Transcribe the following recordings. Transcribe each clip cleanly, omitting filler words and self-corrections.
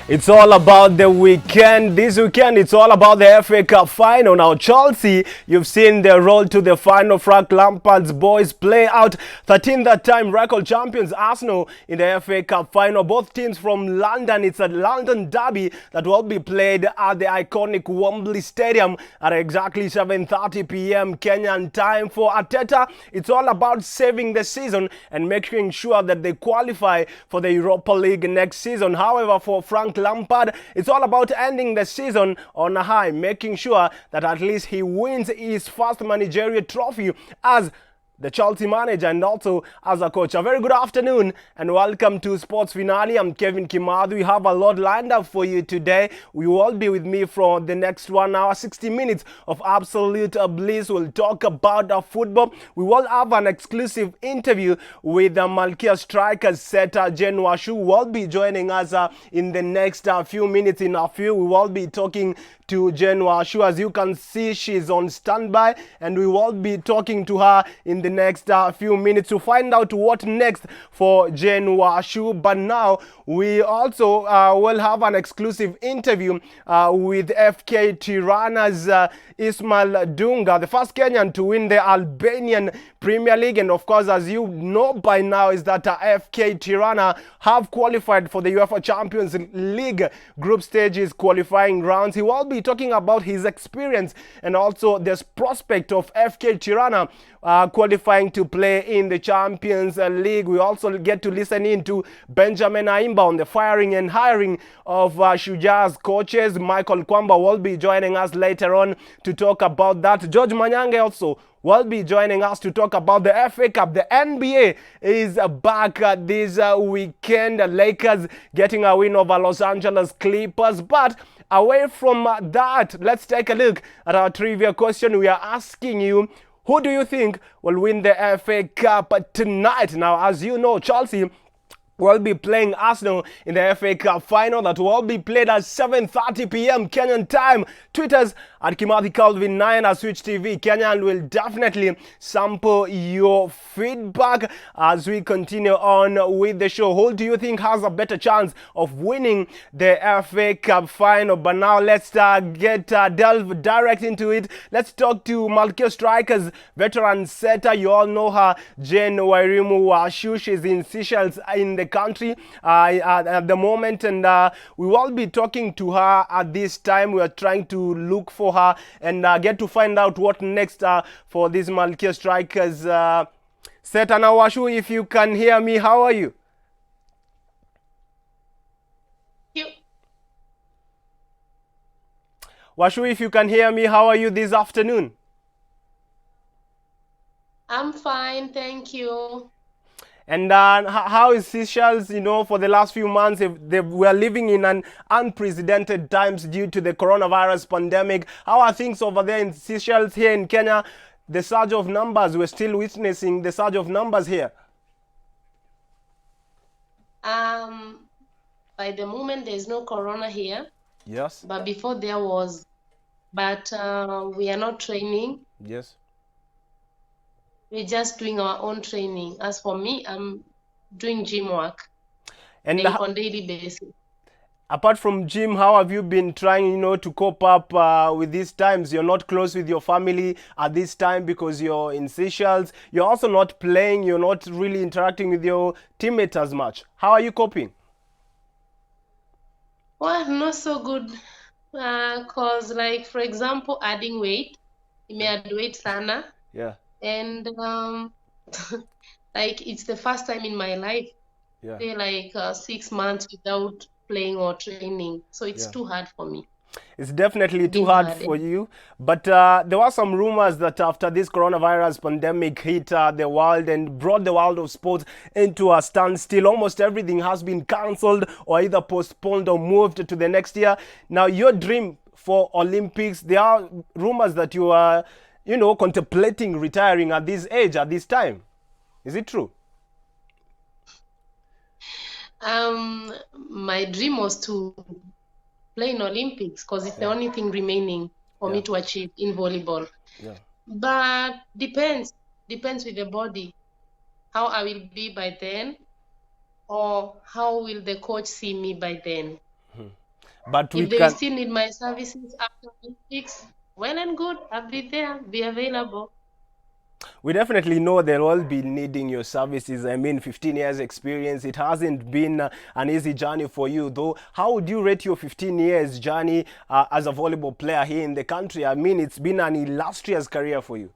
It's all about the weekend. This weekend, it's all about the FA Cup final. Now, Chelsea, you've seen their roll to the final. Frank Lampard's boys play out 13th time record champions Arsenal in the FA Cup final. Both teams from London. It's a London derby that will be played at the iconic Wembley Stadium at exactly 7:30 p.m. Kenyan time. For Arteta, it's all about saving the season and making sure that they qualify for the Europa League next season. However, for Frank Lampard, it's all about ending the season on a high, making sure that at least he wins his first managerial trophy as the Chelsea manager and also as a coach. A very good afternoon and welcome to Sports Finale. I'm Kelvin Kimathi. We have a lot lined up for you today. You will be with me for the next 1 hour, 60 minutes of absolute bliss. We'll talk about football. We will have an exclusive interview with the Malkia striker setter Wacu, who will be joining us in the next few minutes. In a few, we will be talking to Wacu. As you can see, she's on standby and we will be talking to her in the next few minutes to find out what next for Wacu. But now we also will have an exclusive interview with FK Tirana's Ismail Dunga, the first Kenyan to win the Albanian Premier League. And of course, as you know by now, is that FK Tirana have qualified for the UEFA Champions League group stages qualifying rounds. He will be talking about his experience and also this prospect of FK Tirana qualifying to play in the Champions League. We also get to listen in to Benjamin Aimba on the firing and hiring of Shuja's coaches. Michael Kwamba will be joining us later on to talk about that. George Manyange also will be joining us to talk about the FA Cup. The NBA is back this weekend. The Lakers getting a win over Los Angeles Clippers. But away from that, let's take a look at our trivia question. We are asking you, who do you think will win the FA Cup tonight? Now, as you know, Chelsea will be playing Arsenal in the FA Cup final that will be played at 7:30 p.m. Kenyan time. Twitters at Kimathi Kelvin 9 at Switch TV Kenya, and will definitely sample your feedback as we continue on with the show. Who do you think has a better chance of winning the FA Cup final? But now let's delve direct into it. Let's talk to Malkia strikers veteran setter. You all know her, Jane Wacu. She's in Seychelles in the country at the moment, and we will be talking to her at this time. We are trying to look for her and get to find out what next for these Malkia strikers set. And Wacu, if you can hear me, how are you? Wacu, if you can hear me, how are you this afternoon? I'm fine, thank you. And how is Seychelles, for the last few months, we were living in an unprecedented times due to the coronavirus pandemic. How are things over there in Seychelles? Here in Kenya, the surge of numbers, we're still witnessing the surge of numbers here. By the moment, there's no corona here. Yes. But before there was. But we are not training. Yes. We're just doing our own training. As for me, I'm doing gym work and on daily basis. Apart from gym, how have you been trying, to cope up with these times? You're not close with your family at this time because you're in Seychelles. You're also not playing. You're not really interacting with your teammates as much. How are you coping? Well, not so good. Cause like, for example, adding weight. You may add weight sana. Yeah. And like, it's the first time in my life, like 6 months without playing or training, so it's too hard for me. It's definitely too hard for you. But there were some rumors that after this coronavirus pandemic hit the world and brought the world of sports into a standstill, almost everything has been cancelled or either postponed or moved to the next year. Now, your dream for Olympics, there are rumors that you are contemplating retiring at this age, at this time. Is it true? My dream was to play in Olympics because it's the only thing remaining for me to achieve in volleyball. Yeah. But depends with the body, how I will be by then, or how will the coach see me by then. But we If they can. still need my services after Olympics, well and good. I'll be there, be available. We definitely know they'll all be needing your services. I mean, 15 years experience. It hasn't been an easy journey for you, though. How would you rate your 15 years journey as a volleyball player here in the country? I mean, it's been an illustrious career for you.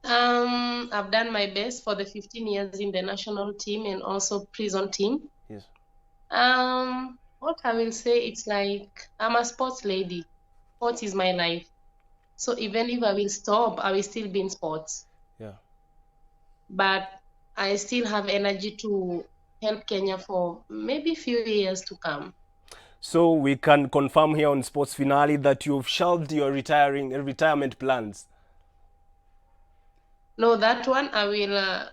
I've done my best for the 15 years in the national team and also prison team. Yes. What I will say, it's like I'm a sports lady. Sports is my life. So even if I will stop, I will still be in sports. Yeah. But I still have energy to help Kenya for maybe a few years to come. So we can confirm here on Sports Finale that you've shelved your retirement plans. No, that one I will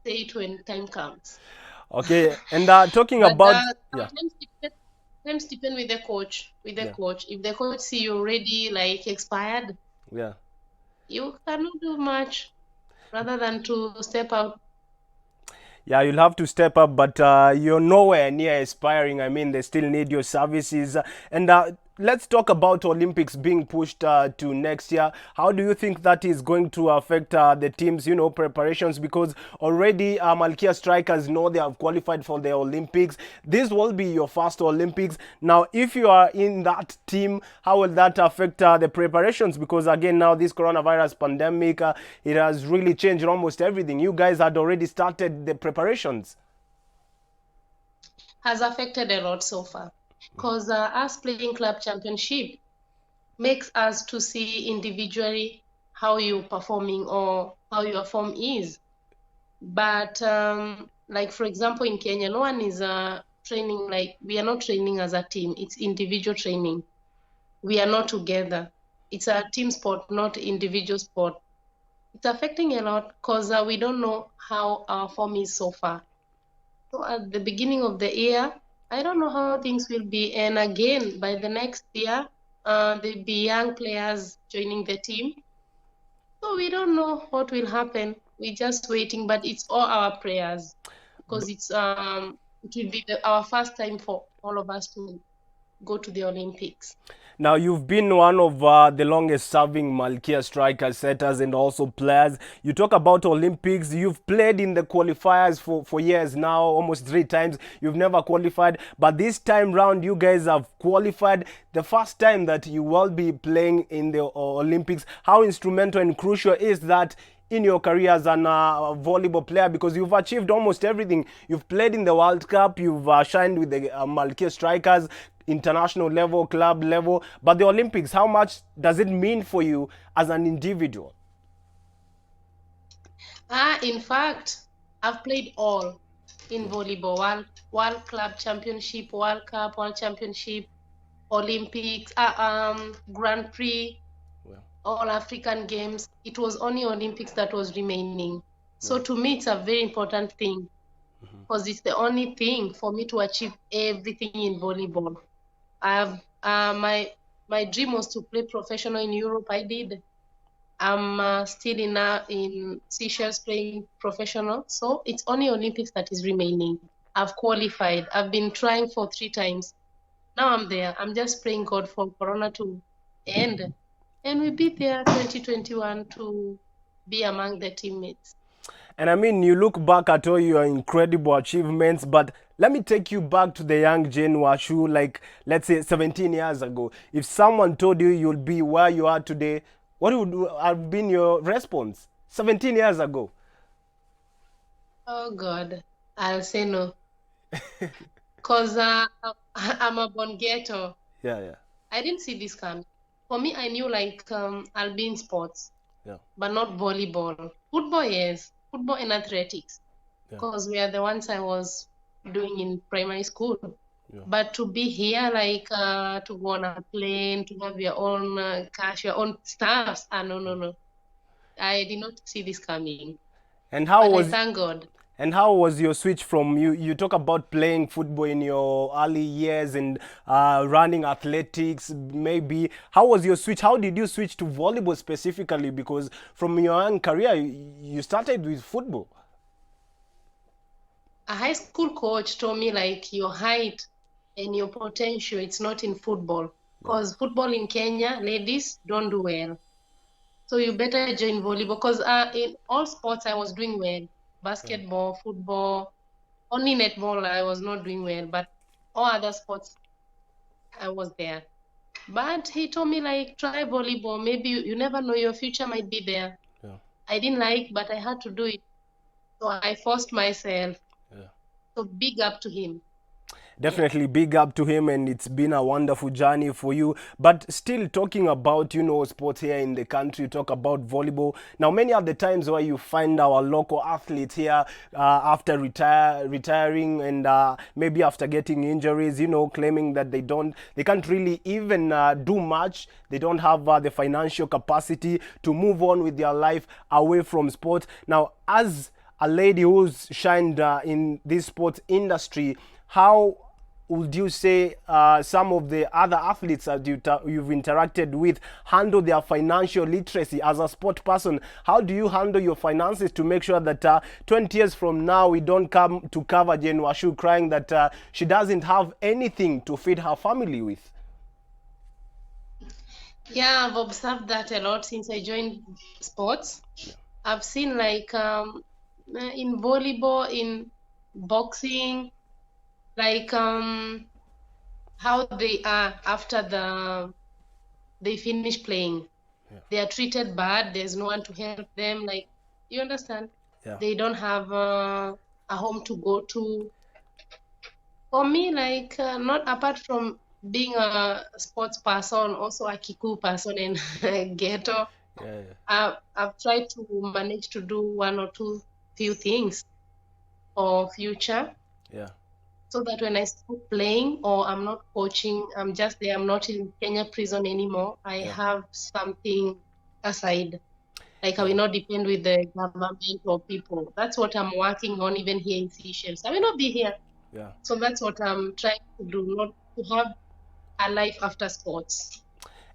say it when time comes. Okay, and talking But about sometimes depend with the coach. Yeah. Coach, if the coach see you already like expired, Yeah. you cannot do much rather than to step out. Yeah, you'll have to step up, but you're nowhere near aspiring. I mean, they still need your services. And let's talk about Olympics being pushed to next year. How do you think that is going to affect the team's, preparations? Because already Malkia strikers know they have qualified for the Olympics. This will be your first Olympics. Now, if you are in that team, how will that affect the preparations? Because again, now this coronavirus pandemic, it has really changed almost everything. You guys had already started the preparations. Has affected a lot so far, because us playing club championship makes us to see individually how you're performing or how your form is. But like for example in Kenya, no one is training, like we are not training as a team. It's individual training. We are not together. It's a team sport, not individual sport. It's affecting a lot because we don't know how our form is so far. So at the beginning of the year, I don't know how things will be. And again, by the next year, there'll be young players joining the team. So we don't know what will happen. We're just waiting, but it's all our prayers, because it will be our first time for all of us to go to the Olympics. Now, you've been one of the longest serving Malkia strikers, setters, and also players. You talk about Olympics. You've played in the qualifiers for years now, almost 3 times. You've never qualified. But this time round, you guys have qualified. The first time that you will be playing in the Olympics. How instrumental and crucial is that in your career as an volleyball player, because you've achieved almost everything? You've played in the World Cup, you've shined with the Malkia strikers, international level, club level, but the Olympics, how much does it mean for you as an individual? In fact, I've played all in volleyball: World Club Championship, World Cup, World Championship, Olympics, Grand Prix, all African games. It was only Olympics that was remaining. So to me, it's a very important thing, because it's the only thing for me to achieve everything in volleyball. I have my dream was to play professional in Europe. I did. I'm still in Seychelles playing professional. So it's only Olympics that is remaining. I've qualified. I've been trying for 3 times. Now I'm there. I'm just praying God for Corona to end, and we'll be there 2021 to be among the teammates. And I mean, you look back at all your incredible achievements, but let me take you back to the young Jane Wacu, like, let's say 17 years ago. If someone told you you'll be where you are today, what would have been your response 17 years ago? Oh God, I'll say no. Because I'm a born ghetto. Yeah. I didn't see this coming. For me, I knew like I'll be in sports, but not volleyball. Football, yes. Football and athletics, because we are the ones I was doing in primary school. But to be here, like to go on a plane, to have your own cash, your own stuffs, no. I did not see this coming. And how but was I thank God. And how was your switch from you talk about playing football in your early years and running athletics maybe. How was your switch? How did you switch to volleyball specifically? Because from your young career, you started with football. A high school coach told me like your height and your potential, it's not in football. Because football in Kenya, ladies don't do well. So you better join volleyball. Because in all sports, I was doing well. Basketball, football, only netball, I was not doing well. But all other sports, I was there. But he told me, like, try volleyball. Maybe you never know, your future might be there. Yeah. I didn't like, but I had to do it. So I forced myself. Yeah. So big up to him. Definitely big up to him, and it's been a wonderful journey for you. But still talking about, sports here in the country, talk about volleyball. Now, many of the times where you find our local athletes here after retiring and maybe after getting injuries, claiming that they can't really even do much. They don't have the financial capacity to move on with their life away from sport. Now, as a lady who's shined in this sports industry, how would you say some of the other athletes that you've interacted with handle their financial literacy as a sport person? How do you handle your finances to make sure that 20 years from now we don't come to cover Jane Wacu crying that she doesn't have anything to feed her family with? Yeah, I've observed that a lot since I joined sports. Yeah. I've seen like in volleyball, in boxing, like how they are after they finish playing. Yeah. They are treated bad. There's no one to help them. Like, you understand? Yeah. They don't have a home to go to. For me, like, not apart from being a sports person, also a Kiku person and ghetto. Yeah. I've tried to manage to do one or two few things for future. Yeah. So that when I start playing or I'm not coaching, I'm just there, I'm not in Kenya prison anymore, I have something aside. Like, I will not depend with the government or people. That's what I'm working on even here in Seychelles. I will not be here. Yeah. So that's what I'm trying to do, not to have a life after sports.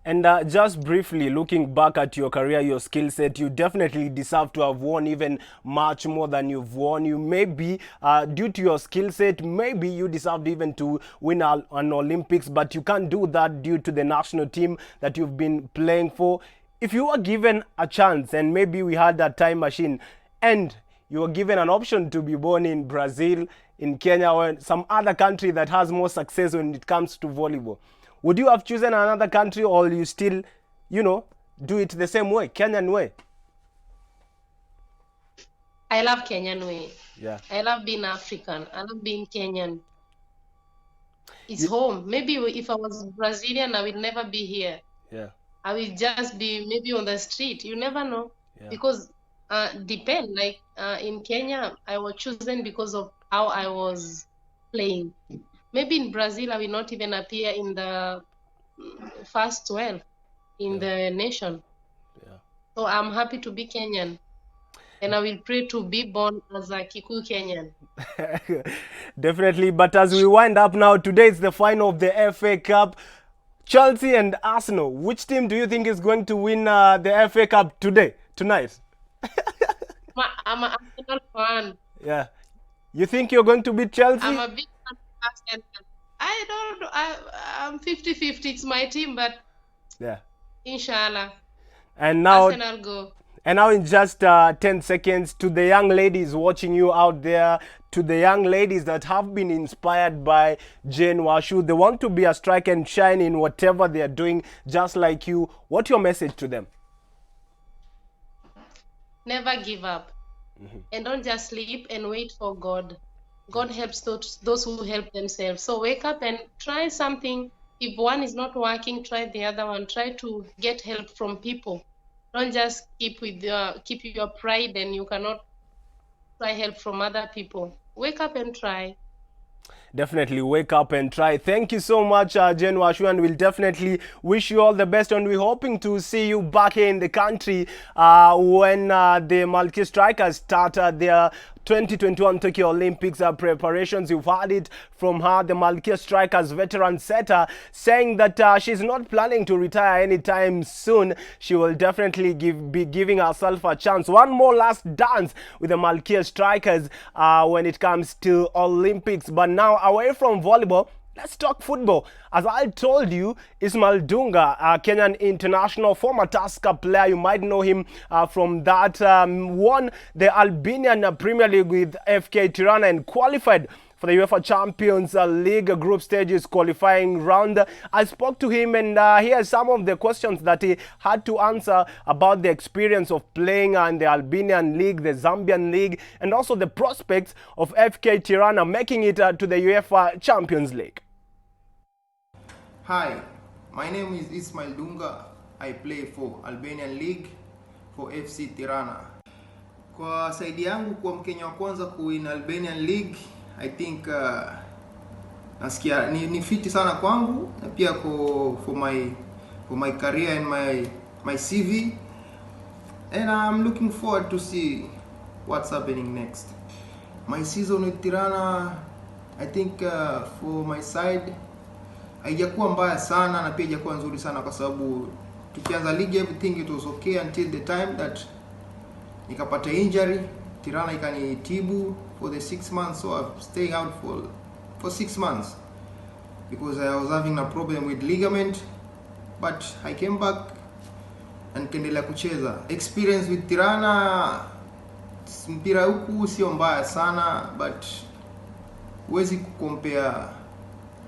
And just briefly, looking back at your career, your skill set, you definitely deserve to have won even much more than you've won. You maybe, due to your skill set, maybe you deserved even to win an Olympics, but you can't do that due to the national team that you've been playing for. If you were given a chance, and maybe we had a time machine, and you were given an option to be born in Brazil, in Kenya, or some other country that has more success when it comes to volleyball, would you have chosen another country, or you still, do it the same way, Kenyan way? I love Kenyan way. Yeah. I love being African. I love being Kenyan. It's home. Maybe if I was Brazilian, I would never be here. Yeah. I will just be maybe on the street. You never know. Yeah. Because depend. Like in Kenya, I was chosen because of how I was playing. Maybe in Brazil, I will not even appear in the first 12 in the nation. Yeah. So I'm happy to be Kenyan. And I will pray to be born as a Kikuyu Kenyan. Definitely. But as we wind up now, today is the final of the FA Cup. Chelsea and Arsenal. Which team do you think is going to win the FA Cup tonight? I'm an Arsenal fan. Yeah. You think you're going to beat Chelsea? I'm a big fan of Arsenal. I don't know. I'm 50-50. It's my team, but yeah, inshallah. And now, Arsenal go. And now in just 10 seconds, to the young ladies watching you out there, to the young ladies that have been inspired by Jane Wacu, they want to be a strike and shine in whatever they are doing, just like you. What's your message to them? Never give up. And don't just sleep and wait for God. God helps those who help themselves. So wake up and try something. If one is not working, try the other one. Try to get help from people. Don't just keep your pride and you cannot try help from other people. Wake up and try. Definitely wake up and try. Thank you so much, Jane Wacu, and we'll definitely wish you all the best, and we're hoping to see you back here in the country when the Malkia strikers start their 2021 Tokyo Olympics preparations. You've heard it from her, the Malkia strikers veteran setter, saying that she's not planning to retire anytime soon. She will definitely be giving herself a chance. One more last dance with the Malkia strikers when it comes to Olympics. But now, away from volleyball, Let's talk football. As I told you, Ismail Dunga, a Kenyan international, former Tusker player, you might know him from that, won the Albanian Premier League with FK Tirana and qualified for the UEFA Champions League group stages qualifying round. I spoke to him, and here are some of the questions that he had to answer about the experience of playing in the Albanian League, the Zambian League, and also the prospects of FK Tirana making it to the UEFA Champions League. Hi, my name is Ismail Dunga. I play for Albanian League for FC Tirana. Kwa saidi yangu kwa Mkenya wa kwanza kuwin Albanian League, I think nasikia ni fiti sana kwangu na pia for my career and my CV, and I'm looking forward to see what's happening next. My season with Tirana, I think for my side haijakuwa mbaya sana na pia haijakuwa nzuri sana kwa sababu tukianza league everything it was okay until the time that nikapata injury. Tirana ikanitibu for the 6 months, so I'm staying out for 6 months because I was having a problem with ligament, but I came back and kaendelea kucheza. Experience with Tirana, mpira huku sio mbaya sana, but huwezi kucompare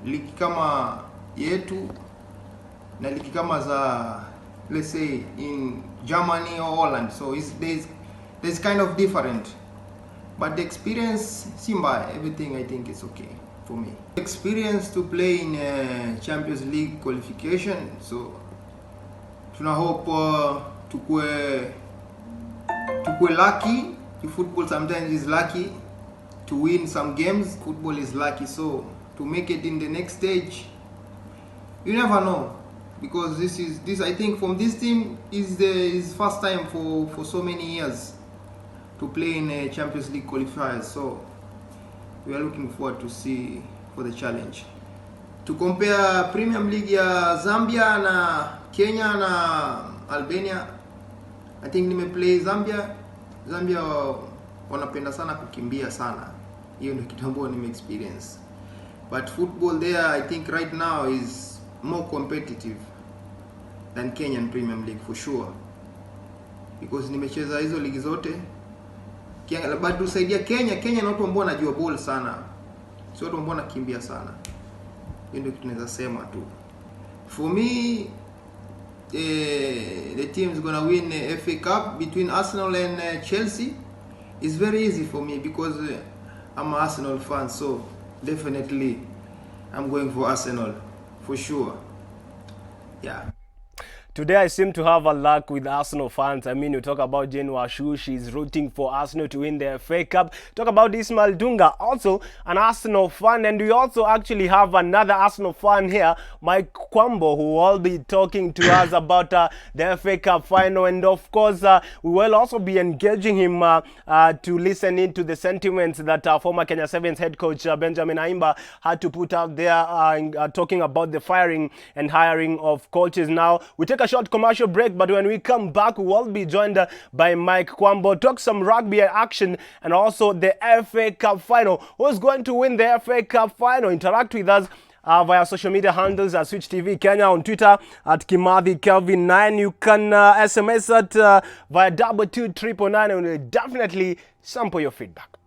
ligi kama yetu na ligi kama za, let's say, in Germany or Holland. So there's kind of different, but the experience simba, everything I think is okay for me. Experience to play in Champions League qualification, so tuna hope tukue lucky. Football sometimes is lucky to win some games. Football is lucky, so to make it in the next stage, you never know, because this I think from this team is first time for so many years to play in a Champions League qualifiers, so we are looking forward to see for the challenge. To compare Premium League ya Zambia na Kenya na Albania, I think nimeplay Zambia wanapenda sana kukimbia sana, hiyo ndio kitu ambacho nime experience. But football there, I think right now is more competitive than Kenyan Premium League for sure, because nimecheza hizo ligi zote. But tusaidia Kenya na watu ambao wanajua ball sana, sio watu ambao wanakimbia sana. Hiyo ndio kitu naweza sema tu. For me, the team is gonna win FA Cup between Arsenal and Chelsea. It's very easy for me because I'm an Arsenal fan, so definitely I'm going for Arsenal for sure. Yeah. Today I seem to have a luck with Arsenal fans. I mean, you talk about Jane Wacu, she's rooting for Arsenal to win the FA Cup. Talk about Ismail Dunga, also an Arsenal fan. And we also actually have another Arsenal fan here, Mike Kwambo, who will be talking to us about the FA Cup final. And of course, we will also be engaging him to listen into the sentiments that former Kenya Sevens head coach Benjamin Aimba had to put out there, talking about the firing and hiring of coaches. Now, we take a short commercial break, but when we come back, we will be joined by Mike Kwambo, talk some rugby action and also the FA Cup final. Who's going to win the FA Cup final? Interact with us via social media handles at Switch TV Kenya, on Twitter at Kimathi Kelvin 9. You can SMS at via 22999, and we'll definitely sample your feedback.